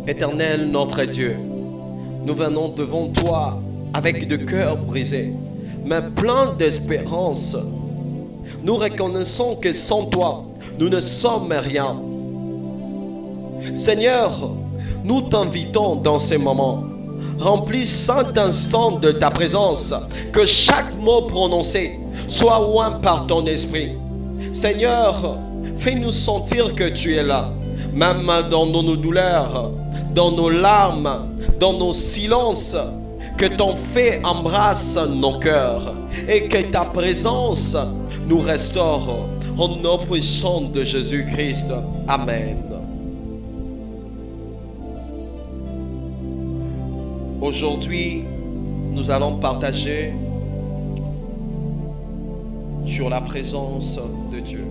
Éternel notre Dieu, nous venons devant toi avec de cœurs brisés, mais plein d'espérance. Nous reconnaissons que sans toi, nous ne sommes rien. Seigneur, nous t'invitons dans ces moments. Remplis cet instant de ta présence, que chaque mot prononcé soit oint par ton esprit. Seigneur, fais-nous sentir que tu es là, même dans nos douleurs, dans nos larmes, dans nos silences, que ton fait embrasse nos cœurs et que ta présence nous restaure. Au nom puissant de Jésus-Christ. Amen. Aujourd'hui, nous allons partager sur la présence de Dieu.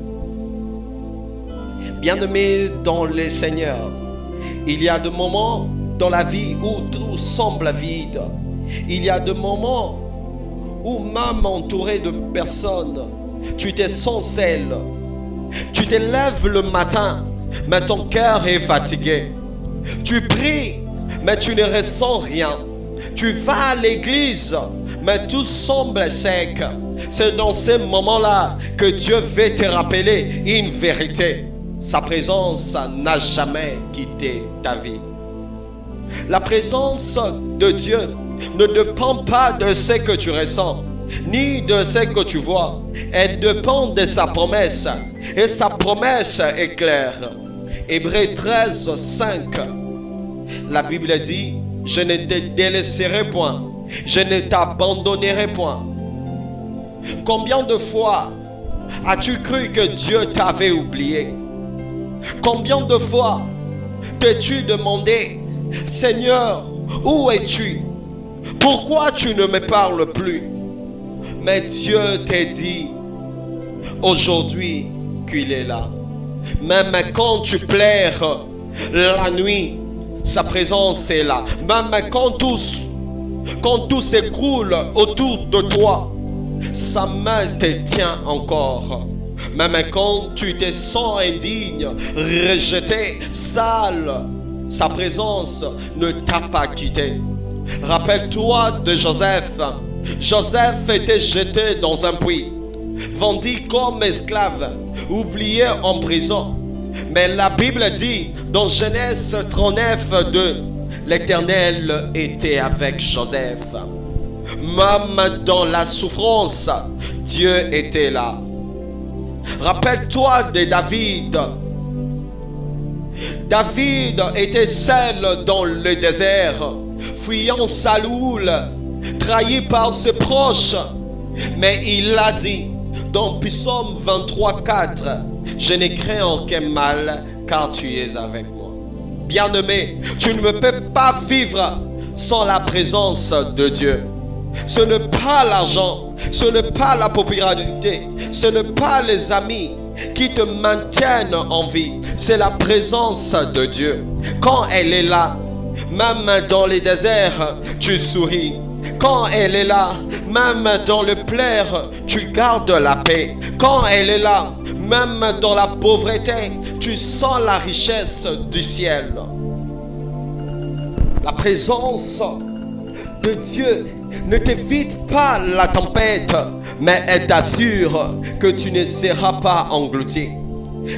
Bien-aimés dans le Seigneur, il y a des moments dans la vie où tout semble vide. Il y a des moments où même entouré de personnes, tu te sens seul. Tu te lèves le matin, mais ton cœur est fatigué. Tu pries, mais tu ne ressens rien. Tu vas à l'église, mais tout semble sec. C'est dans ces moments-là que Dieu veut te rappeler une vérité. Sa présence n'a jamais quitté ta vie. La présence de Dieu ne dépend pas de ce que tu ressens, ni de ce que tu vois. Elle dépend de sa promesse. Et sa promesse est claire. Hébreux 13, 5. La Bible dit: je ne te délaisserai point, je ne t'abandonnerai point. Combien de fois as-tu cru que Dieu t'avait oublié? Combien de fois t'es-tu demandé: Seigneur, où es-tu? Pourquoi tu ne me parles plus? Mais Dieu t'a dit aujourd'hui qu'il est là. Même quand tu pleures la nuit, sa présence est là. Même quand tout s'écroule autour de toi, sa main te tient encore. Même quand tu te sens indigne, rejeté, sale, sa présence ne t'a pas quitté. Rappelle-toi de Joseph. Joseph était jeté dans un puits, vendu comme esclave, oublié en prison. Mais la Bible dit dans Genèse 39, 2, l'Éternel était avec Joseph. Même dans la souffrance, Dieu était là. Rappelle-toi de David. David était seul dans le désert, fuyant Saoul, trahi par ses proches. Mais il a dit dans Psaume 23, 4, je ne crains aucun mal, car tu es avec moi. Bien-aimé, tu ne peux pas vivre sans la présence de Dieu. Ce n'est pas l'argent, ce n'est pas la popularité, ce n'est pas les amis qui te maintiennent en vie. C'est la présence de Dieu. Quand elle est là, même dans les déserts, tu souris. Quand elle est là, même dans le pleurs, tu gardes la paix. Quand elle est là, même dans la pauvreté, tu sens la richesse du ciel. La présence de Dieu ne t'évite pas la tempête, mais elle t'assure que tu ne seras pas englouti.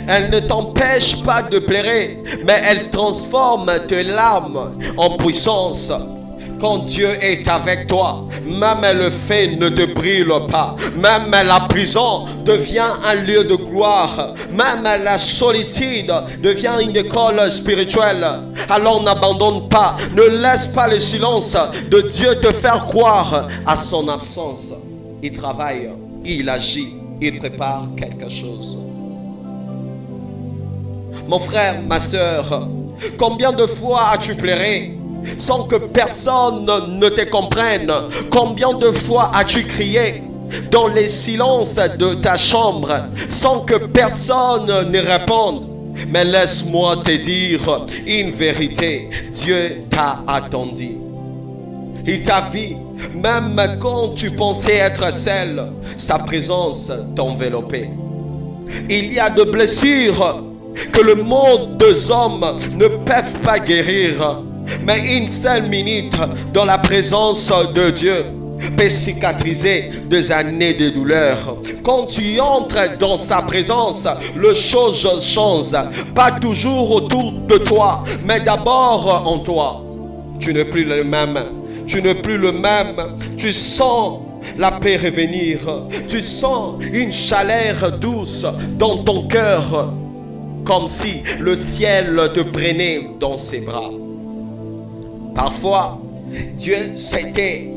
Elle ne t'empêche pas de pleurer, mais elle transforme tes larmes en puissance. Quand Dieu est avec toi, même le feu ne te brûle pas. Même la prison devient un lieu de gloire. Même la solitude devient une école spirituelle. Alors n'abandonne pas, ne laisse pas le silence de Dieu te faire croire à son absence. Il travaille, il agit, il prépare quelque chose. Mon frère, ma soeur, combien de fois as-tu pleuré sans que personne ne te comprenne? Combien de fois as-tu crié dans les silences de ta chambre sans que personne ne réponde? Mais laisse-moi te dire une vérité. Dieu t'a attendu. Il t'a vu. Même quand tu pensais être seul, sa présence t'enveloppait. Il y a des blessures que le monde des hommes ne peuvent pas guérir. Mais une seule minute dans la présence de Dieu peut cicatriser des années de douleur. Quand tu entres dans sa présence, les choses changent. Pas toujours autour de toi, mais d'abord en toi. Tu n'es plus le même. Tu n'es plus le même. Tu sens la paix revenir. Tu sens une chaleur douce dans ton cœur, comme si le ciel te prenait dans ses bras. Parfois, Dieu c'était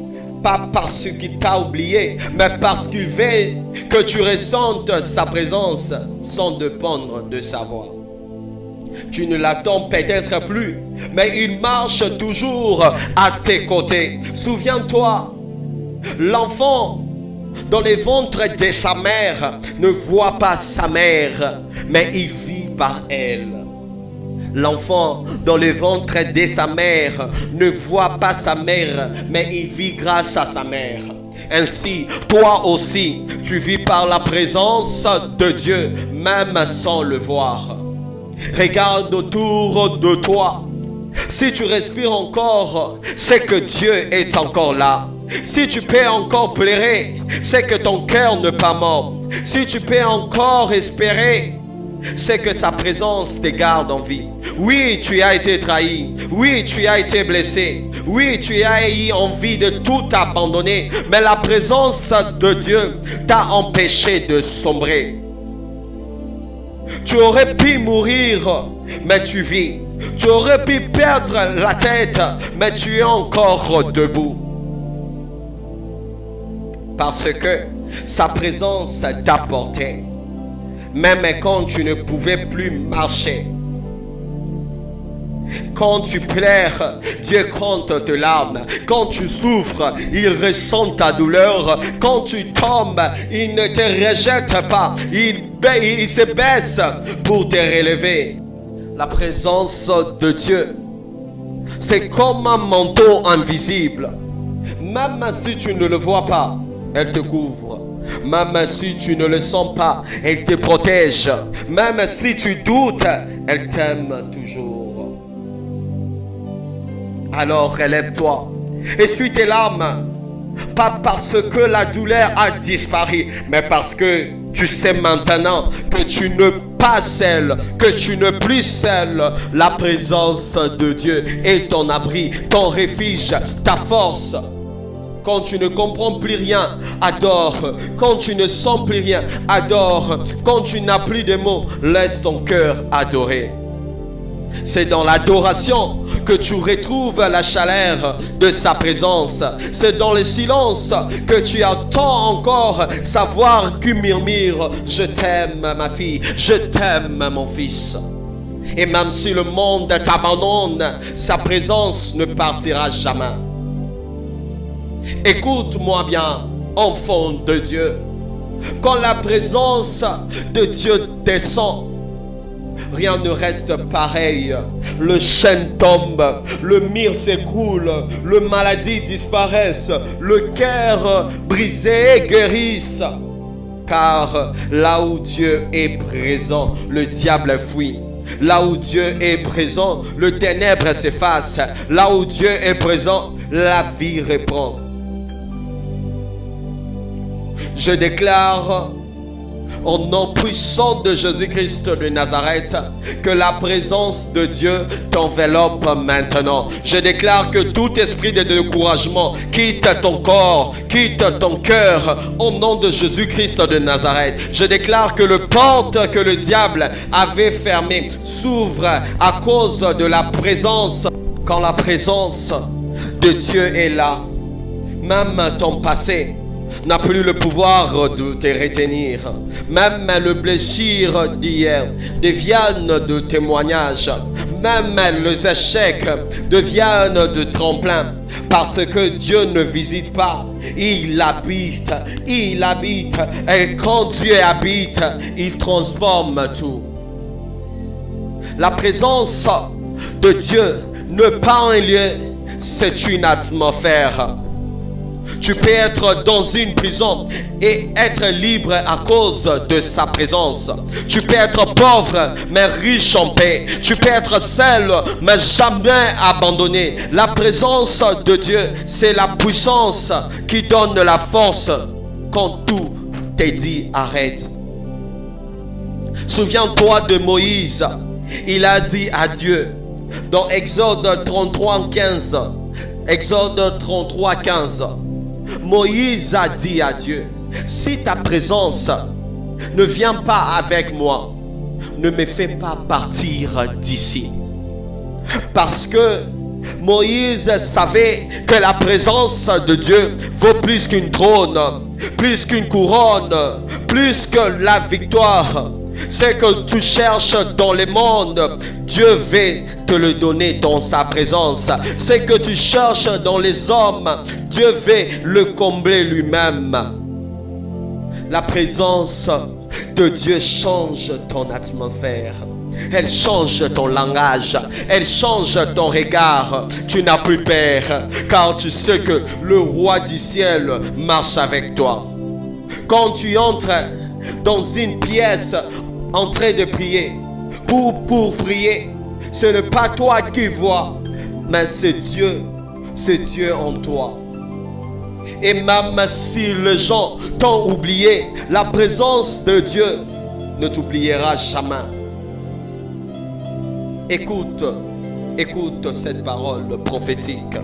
pas parce qu'il t'a oublié, mais parce qu'il veut que tu ressentes sa présence sans dépendre de sa voix. Tu ne l'attends peut-être plus, mais il marche toujours à tes côtés. Souviens-toi, l'enfant dans les ventres de sa mère ne voit pas sa mère, mais il vit par elle. L'enfant dans le ventre de sa mère ne voit pas sa mère, mais il vit grâce à sa mère. Ainsi, toi aussi, tu vis par la présence de Dieu, même sans le voir. Regarde autour de toi. Si tu respires encore, c'est que Dieu est encore là. Si tu peux encore pleurer, c'est que ton cœur n'est pas mort. Si tu peux encore espérer, c'est que sa présence te garde en vie. Oui, tu as été trahi. Oui, tu as été blessé. Oui, tu as eu envie de tout abandonner. Mais la présence de Dieu t'a empêché de sombrer. Tu aurais pu mourir, mais tu vis. Tu aurais pu perdre la tête, mais tu es encore debout. Parce que sa présence t'a porté. Même quand tu ne pouvais plus marcher. Quand tu pleures, Dieu compte tes larmes. Quand tu souffres, il ressent ta douleur. Quand tu tombes, il ne te rejette pas. Il se baisse pour te relever. La présence de Dieu, c'est comme un manteau invisible. Même si tu ne le vois pas, elle te couvre. Même si tu ne le sens pas, elle te protège. Même si tu doutes, elle t'aime toujours. Alors relève-toi, essuie tes larmes. Pas parce que la douleur a disparu, mais parce que tu sais maintenant que tu n'es pas seul, que tu n'es plus seul. La présence de Dieu est ton abri, ton refuge, ta force. Quand tu ne comprends plus rien, adore. Quand tu ne sens plus rien, adore. Quand tu n'as plus de mots, laisse ton cœur adorer. C'est dans l'adoration que tu retrouves la chaleur de sa présence. C'est dans le silence que tu entends encore sa voix qui murmure « Je t'aime ma fille, je t'aime mon fils ». Et même si le monde t'abandonne, sa présence ne partira jamais. Écoute-moi bien, enfant de Dieu. Quand la présence de Dieu descend, rien ne reste pareil. Le chêne tombe, le mire s'écoule, le maladie disparaissent, le cœur brisé guérisse. Car là où Dieu est présent, le diable fuit. Là où Dieu est présent, le ténèbre s'efface. Là où Dieu est présent, la vie reprend. Je déclare au nom puissant de Jésus-Christ de Nazareth que la présence de Dieu t'enveloppe maintenant. Je déclare que tout esprit de découragement quitte ton corps, quitte ton cœur au nom de Jésus-Christ de Nazareth. Je déclare que le porte que le diable avait fermée s'ouvre à cause de la présence. Quand la présence de Dieu est là, même ton passé n'a plus le pouvoir de te retenir. Même le blessure d'hier deviennent de témoignages. Même les échecs deviennent de tremplin. Parce que Dieu ne visite pas, il habite. Il habite. Et quand Dieu habite, il transforme tout. La présence de Dieu n'est pas un lieu, c'est une atmosphère. Tu peux être dans une prison et être libre à cause de sa présence. Tu peux être pauvre mais riche en paix. Tu peux être seul mais jamais abandonné. La présence de Dieu, c'est la puissance qui donne la force quand tout t'est dit arrête. Souviens-toi de Moïse. Il a dit à Dieu dans Exode 33, 15. Exode 33, 15. Moïse a dit à Dieu, si ta présence ne vient pas avec moi, ne me fais pas partir d'ici. Parce que Moïse savait que la présence de Dieu vaut plus qu'une trône, plus qu'une couronne, plus que la victoire. Ce que tu cherches dans le monde, Dieu veut te le donner dans sa présence. Ce que tu cherches dans les hommes, Dieu veut le combler lui-même. La présence de Dieu change ton atmosphère. Elle change ton langage. Elle change ton regard. Tu n'as plus peur, car tu sais que le roi du ciel marche avec toi. Quand tu entres dans une pièce en train de prier, pour prier, ce n'est pas toi qui vois, mais c'est Dieu en toi. Et même si les gens t'ont oublié, la présence de Dieu ne t'oubliera jamais. Écoute cette parole prophétique.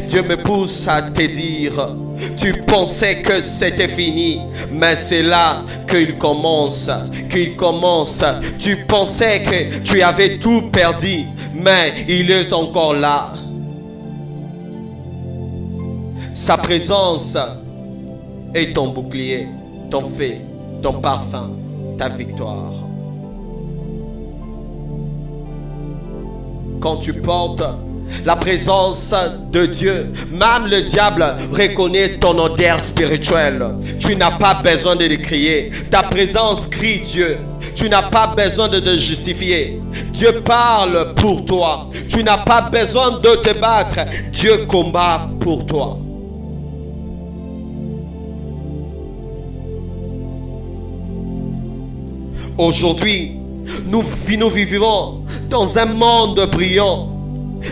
Dieu me pousse à te dire, tu pensais que c'était fini, mais c'est là qu'il commence. Tu pensais que tu avais tout perdu, mais il est encore là. Sa présence est ton bouclier, ton fait, ton parfum, ta victoire. Quand tu portes la présence de Dieu, même le diable reconnaît ton odeur spirituelle. Tu n'as pas besoin de le crier. Ta présence crie Dieu. Tu n'as pas besoin de te justifier. Dieu parle pour toi. Tu n'as pas besoin de te battre. Dieu combat pour toi. Aujourd'hui, nous vivons dans un monde brillant,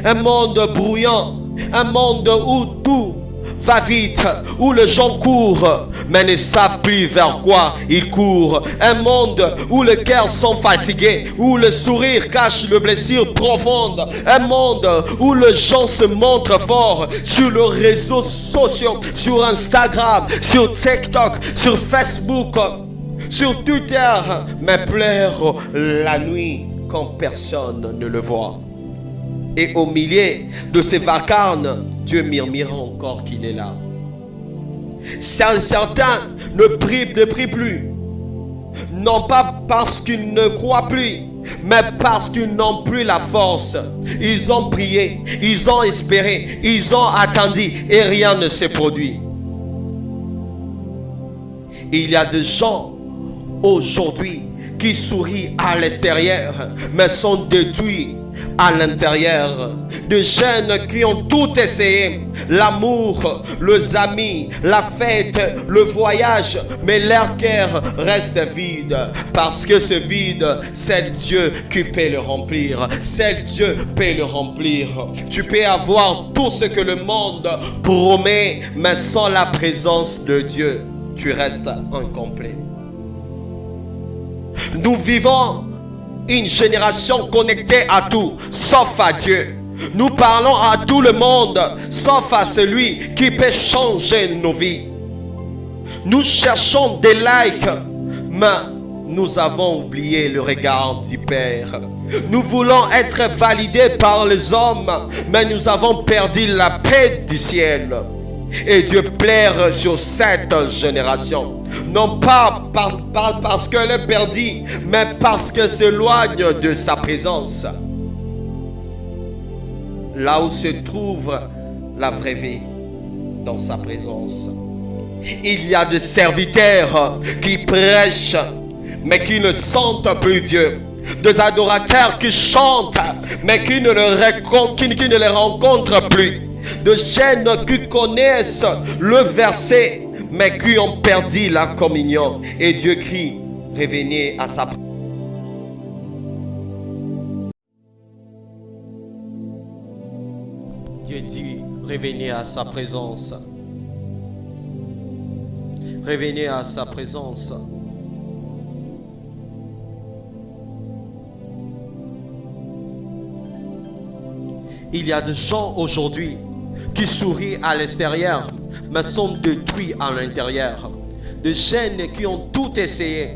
un monde bruyant, un monde où tout va vite, où les gens courent, mais ne savent plus vers quoi ils courent. Un monde où les cœurs sont fatigués, où le sourire cache les blessures profondes. Un monde où les gens se montrent forts sur les réseaux sociaux, sur Instagram, sur TikTok, sur Facebook, sur Twitter, mais pleure la nuit quand personne ne le voit. Et au milieu de ces vacarmes, Dieu murmure encore qu'il est là. Certains ne prient plus, non pas parce qu'ils ne croient plus, mais parce qu'ils n'ont plus la force. Ils ont prié, ils ont espéré, ils ont attendu et rien ne s'est produit. Il y a des gens aujourd'hui qui sourient à l'extérieur, mais sont détruits à l'intérieur. Des jeunes qui ont tout essayé, l'amour, les amis, la fête, le voyage, mais leur cœur reste vide, parce que ce vide, c'est Dieu qui peut le remplir. C'est Dieu qui peut le remplir. Tu peux avoir tout ce que le monde promet, mais sans la présence de Dieu, tu restes incomplet. Nous vivons une génération connectée à tout, sauf à Dieu. Nous parlons à tout le monde, sauf à celui qui peut changer nos vies. Nous cherchons des likes, mais nous avons oublié le regard du Père. Nous voulons être validés par les hommes, mais nous avons perdu la paix du ciel. Et Dieu pleure sur cette génération. Non pas parce qu'elle est perdue, mais parce qu'elle s'éloigne de sa présence. Là où se trouve la vraie vie, dans sa présence. Il y a des serviteurs qui prêchent, mais qui ne sentent plus Dieu. Des adorateurs qui chantent, mais qui ne les rencontrent plus. de jeunes qui connaissent le verset, mais qui ont perdu la communion. Et Dieu crie, revenez à sa présence. Dieu dit, revenez à sa présence. Revenez à sa présence. Il y a des gens aujourd'hui qui sourient à l'extérieur, mais sont détruits à l'intérieur. Des jeunes qui ont tout essayé.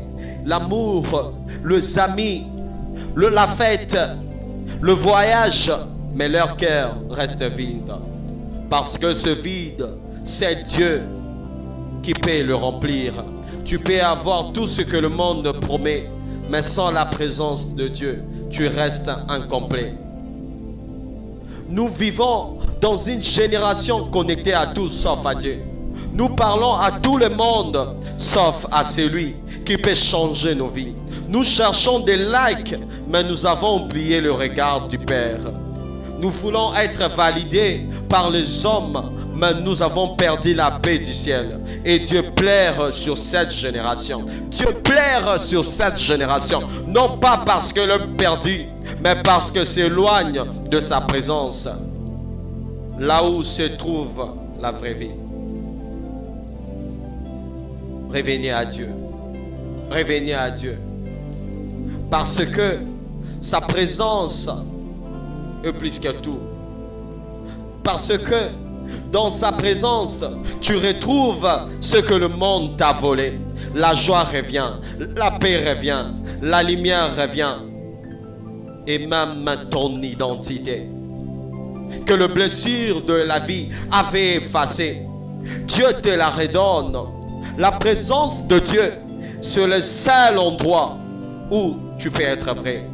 L'amour, les amis, la fête, le voyage, mais leur cœur reste vide. Parce que ce vide, c'est Dieu qui peut le remplir. Tu peux avoir tout ce que le monde promet, mais sans la présence de Dieu, tu restes incomplet. Nous vivons dans une génération connectée à tout sauf à Dieu. Nous parlons à tout le monde sauf à celui qui peut changer nos vies. Nous cherchons des likes, mais nous avons oublié le regard du Père. Nous voulons être validés par les hommes, mais nous avons perdu la paix du ciel. Et Dieu plaire sur cette génération. Dieu plaire sur cette génération. Non pas parce que l'homme perdu, mais parce que s'éloigne de sa présence. Là où se trouve la vraie vie. Revenez à Dieu. Revenez à Dieu. Parce que sa présence est plus que tout. Parce que dans sa présence, tu retrouves ce que le monde t'a volé. La joie revient, la paix revient, la lumière revient. Et même ton identité. Que le blessure de la vie avait effacé. Dieu te la redonne. La présence de Dieu, c'est le seul endroit où tu peux être vrai.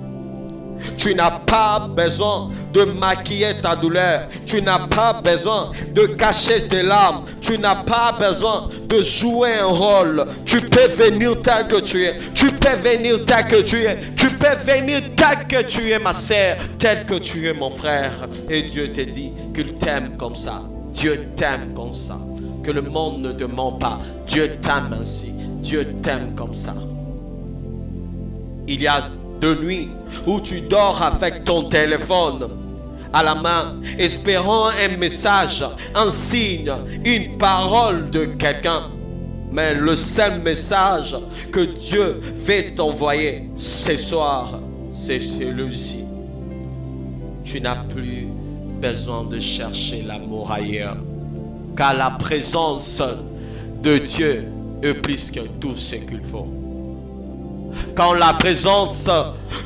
Tu n'as pas besoin de maquiller ta douleur. Tu n'as pas besoin de cacher tes larmes. Tu n'as pas besoin de jouer un rôle. Tu peux venir tel que tu es. Tu peux venir tel que tu es. Tu peux venir tel que tu es, ma sœur, tel que tu es, mon frère. Et Dieu te dit qu'il t'aime comme ça. Dieu t'aime comme ça. Que le monde ne te ment pas. Dieu t'aime ainsi. Dieu t'aime comme ça. Il y a de nuit où tu dors avec ton téléphone à la main, espérant un message, un signe, une parole de quelqu'un. Mais le seul message que Dieu veut t'envoyer ce soir, c'est celui-ci. Tu n'as plus besoin de chercher l'amour ailleurs, car la présence de Dieu est plus que tout ce qu'il faut. Quand la présence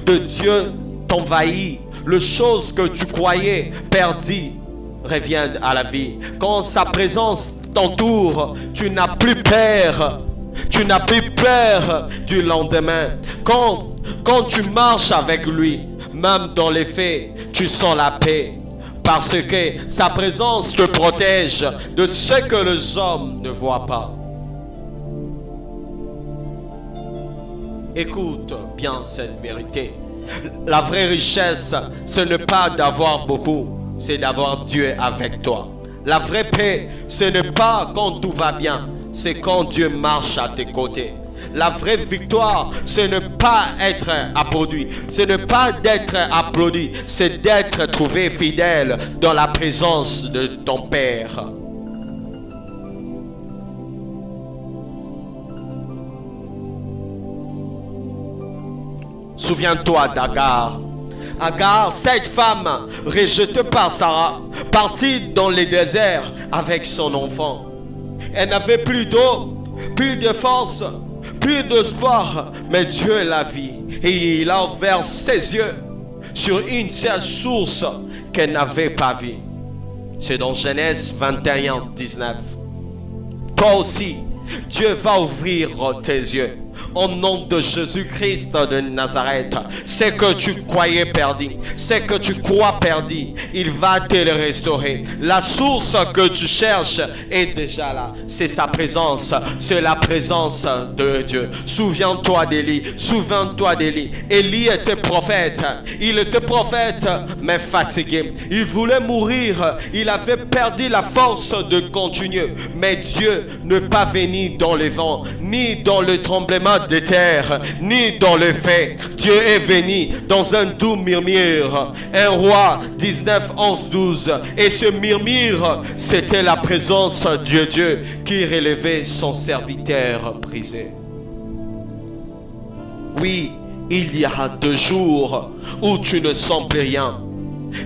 de Dieu t'envahit, les choses que tu croyais perdues reviennent à la vie. Quand sa présence t'entoure, tu n'as plus peur. Tu n'as plus peur du lendemain. Quand tu marches avec lui, même dans les faits, tu sens la paix. Parce que sa présence te protège de ce que les hommes ne voient pas. Écoute bien cette vérité. La vraie richesse, ce n'est pas d'avoir beaucoup, c'est d'avoir Dieu avec toi. La vraie paix, ce n'est pas quand tout va bien, c'est quand Dieu marche à tes côtés. La vraie victoire, ce n'est pas être applaudi, ce n'est pas d'être applaudi, c'est d'être trouvé fidèle dans la présence de ton Père. Souviens-toi d'Agar. Agar, cette femme rejetée par Sarah, partie dans le désert avec son enfant. Elle n'avait plus d'eau, plus de force, plus d'espoir, mais Dieu est la vie. Et il a ouvert ses yeux sur une seule source qu'elle n'avait pas vue. C'est dans Genèse 21, 19. Toi aussi, Dieu va ouvrir tes yeux au nom de Jésus-Christ de Nazareth. Ce que tu croyais perdu, ce que tu crois perdu, il va te le restaurer. La source que tu cherches est déjà là. C'est sa présence, c'est la présence de Dieu. Souviens-toi d'Élie, souviens-toi d'Élie. Élie était prophète, il était prophète mais fatigué. Il voulait mourir, il avait perdu la force de continuer. Mais Dieu n'est pas venu dans le vent, ni dans le tremblement de terre, ni dans le feu. Dieu est venu dans un doux murmure. 1 Roi 19, 11, 12. Et ce murmure, c'était la présence de Dieu qui relevait son serviteur brisé. Oui, il y a 2 jours où tu ne sens plus rien.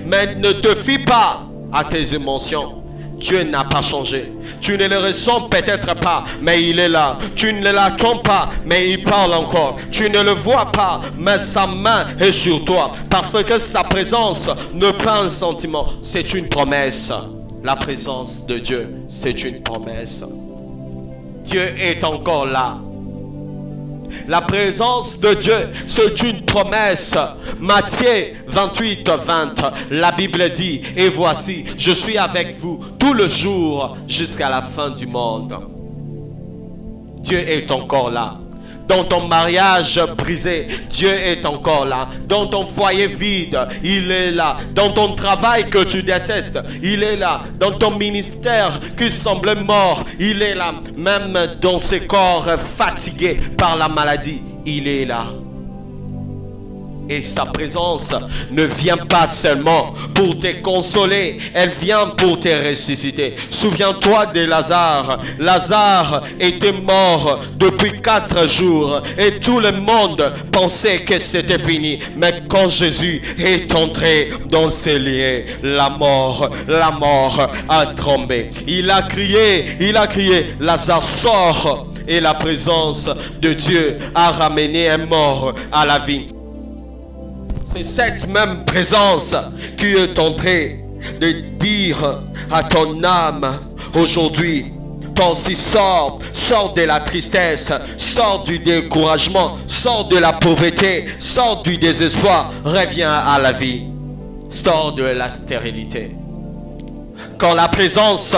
Mais ne te fie pas à tes émotions. Dieu n'a pas changé. Tu ne le ressens peut-être pas, mais il est là. Tu ne l'attends pas, mais il parle encore. Tu ne le vois pas, mais sa main est sur toi. Parce que sa présence n'est pas un sentiment, c'est une promesse. La présence de Dieu, c'est une promesse. Dieu est encore là. La présence de Dieu, c'est une promesse. Matthieu 28, 20. La Bible dit, et voici, je suis avec vous tout le jour jusqu'à la fin du monde. Dieu est encore là. Dans ton mariage brisé, Dieu est encore là. Dans ton foyer vide, il est là. Dans ton travail que tu détestes, il est là. Dans ton ministère qui semble mort, il est là. Même dans ce corps fatigué par la maladie, il est là. Et sa présence ne vient pas seulement pour te consoler, elle vient pour te ressusciter. Souviens-toi de Lazare. Lazare était mort depuis 4 jours et tout le monde pensait que c'était fini. Mais quand Jésus est entré dans ces lieux, la mort a tremblé. Il a crié, Lazare sort. Et la présence de Dieu a ramené un mort à la vie. C'est cette même présence qui est en train de dire à ton âme aujourd'hui, toi aussi sors de la tristesse, sors du découragement, sors de la pauvreté, sors du désespoir, reviens à la vie, sors de la stérilité. Quand la présence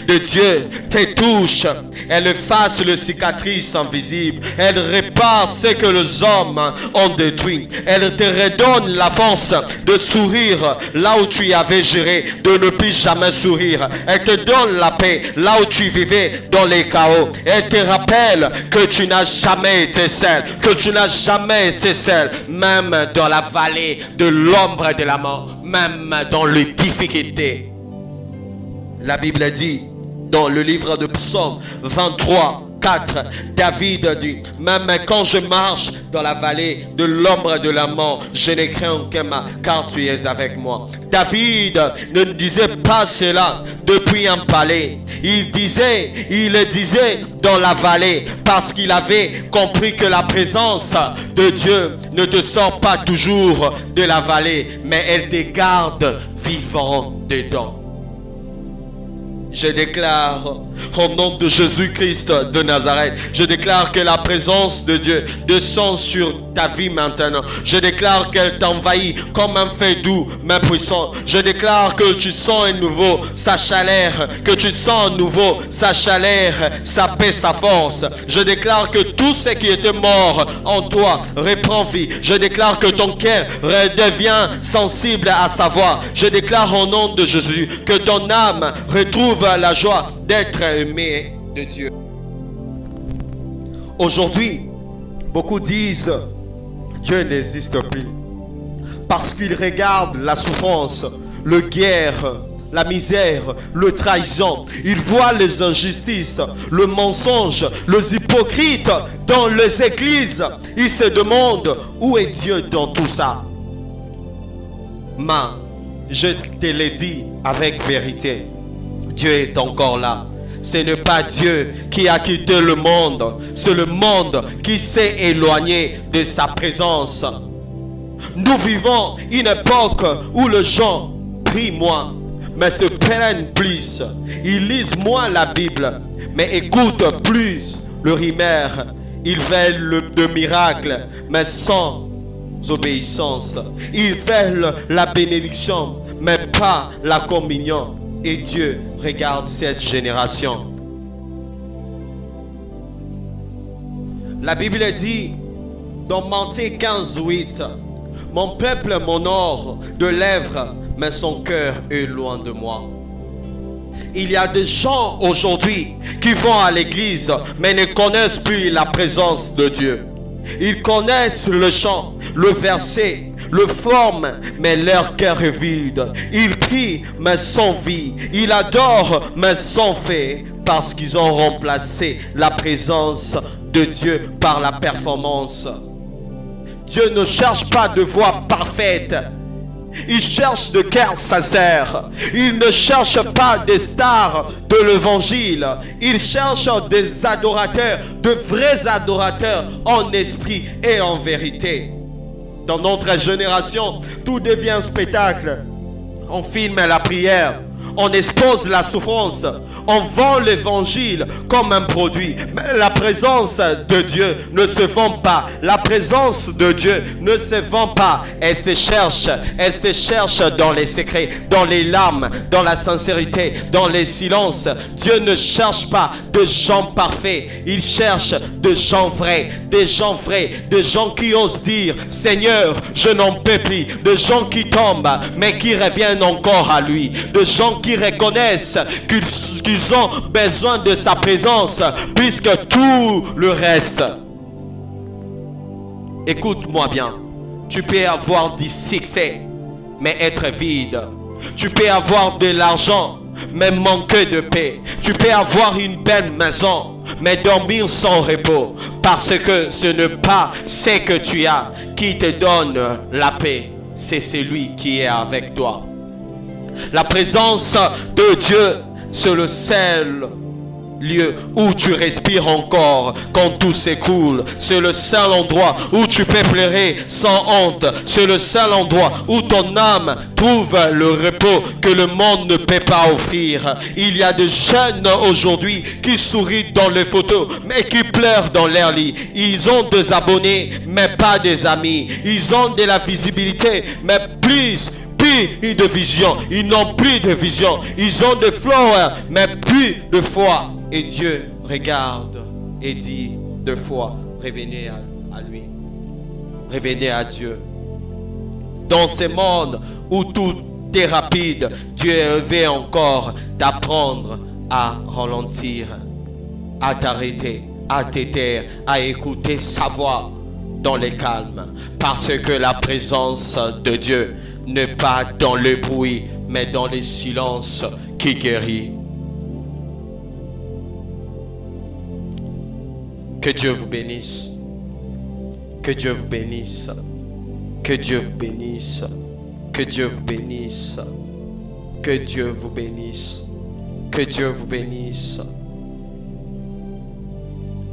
de Dieu te touche, elle efface les cicatrices invisibles, elle répare ce que les hommes ont détruit, elle te redonne la force de sourire là où tu avais géré, de ne plus jamais sourire. Elle te donne la paix là où tu vivais dans les chaos. Elle te rappelle que tu n'as jamais été seul, même dans la vallée de l'ombre de la mort, même dans les difficultés. La Bible dit dans le livre de Psaume 23, 4, David dit, même quand je marche dans la vallée de l'ombre de la mort, je ne crains aucun mal, car tu es avec moi. David ne disait pas cela depuis un palais. Il le disait dans la vallée, parce qu'il avait compris que la présence de Dieu ne te sort pas toujours de la vallée, mais elle te garde vivant dedans. Je déclare au nom de Jésus-Christ de Nazareth, je déclare que la présence de Dieu descend sur ta vie maintenant. Je déclare qu'elle t'envahit comme un feu doux mais puissant. Je déclare que tu sens à nouveau sa chaleur, que tu sens à nouveau sa chaleur, sa paix, sa force. Je déclare que tout ce qui était mort en toi reprend vie. Je déclare que ton cœur redevient sensible à sa voix. Je déclare au nom de Jésus que ton âme retrouve la joie d'être aimé de Dieu. Aujourd'hui, beaucoup disent Dieu n'existe plus parce qu'ils regardent la souffrance, la guerre, la misère, le trahison. Ils voient les injustices, le mensonge, les hypocrites dans les églises. Ils se demandent où est Dieu dans tout ça. Mais je te l'ai dit avec vérité, Dieu est encore là. Ce n'est pas Dieu qui a quitté le monde, c'est le monde qui s'est éloigné de sa présence. Nous vivons une époque où les gens prient moins, mais se plaignent plus. Ils lisent moins la Bible, mais écoutent plus le rumeur Ils veulent de miracles, mais sans obéissance. Ils veulent la bénédiction, mais pas la communion. Et Dieu regarde cette génération. La Bible dit dans Matthieu 15, 8, « Mon peuple m'honore de lèvres, mais son cœur est loin de moi. » Il y a des gens aujourd'hui qui vont à l'église, mais ne connaissent plus la présence de Dieu. Ils connaissent le chant, le verset, le forme, mais leur cœur est vide. Ils prient, mais sans vie. Ils adorent, mais sans fait, parce qu'ils ont remplacé la présence de Dieu par la performance. Dieu ne cherche pas de voix parfaite. Il cherche de cœur sincère. Il ne cherche pas des stars de l'évangile. Il cherche des adorateurs, de vrais adorateurs en esprit et en vérité. Dans notre génération, tout devient spectacle. On filme la prière. On expose la souffrance. On vend l'évangile comme un produit. Mais la présence de Dieu ne se vend pas. La présence de Dieu ne se vend pas. Elle se cherche. Elle se cherche dans les secrets, dans les larmes, dans la sincérité, dans les silences. Dieu ne cherche pas de gens parfaits. Il cherche de gens vrais. Des gens vrais. Des gens qui osent dire, Seigneur, je n'en peux plus. De gens qui tombent, mais qui reviennent encore à lui. De gens qui reconnaissent qu'ils ont besoin de sa présence, puisque tout le reste. Écoute-moi bien. Tu peux avoir du succès, mais être vide. Tu peux avoir de l'argent, mais manquer de paix. Tu peux avoir une belle maison, mais dormir sans repos. Parce que ce n'est pas ce que tu as qui te donne la paix. C'est celui qui est avec toi. La présence de Dieu, c'est le seul lieu où tu respires encore quand tout s'écoule. C'est le seul endroit où tu peux pleurer sans honte. C'est le seul endroit où ton âme trouve le repos que le monde ne peut pas offrir. Il y a des jeunes aujourd'hui qui sourient dans les photos, mais qui pleurent dans leur lit. Ils ont des abonnés, mais pas des amis. Ils ont de la visibilité, mais plus de vision. Ils n'ont plus de vision. Ils ont des fleurs, mais plus de foi. Et Dieu regarde et dit deux fois, revenez à lui. Revenez à Dieu. Dans ce monde où tout est rapide, Dieu veut encore t'apprendre à ralentir, à t'arrêter, à te taire, à écouter sa voix dans le calme. Parce que la présence de Dieu n'est pas dans le bruit, mais dans le silence qui guérit. Que Dieu vous bénisse. Que Dieu vous bénisse. Que Dieu vous bénisse. Que Dieu vous bénisse. Que Dieu vous bénisse. Que Dieu vous bénisse.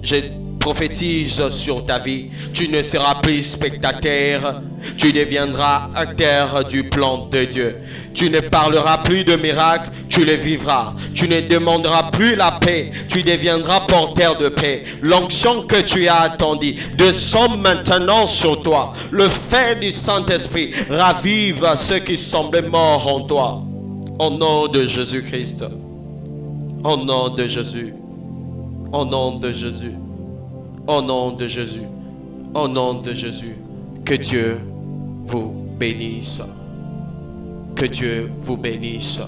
Je prophétise sur ta vie. Tu ne seras plus spectateur. Tu deviendras acteur du plan de Dieu. Tu ne parleras plus de miracles, tu les vivras. Tu ne demanderas plus la paix, tu deviendras porteur de paix. L'onction que tu as attendue descend maintenant sur toi. Le feu du Saint-Esprit ravive ceux qui semblaient morts en toi. Au nom de Jésus-Christ. Au nom de Jésus. Au nom de Jésus. Au nom de Jésus. Au nom de Jésus. Que Dieu vous bénisse. Que Dieu vous bénisse.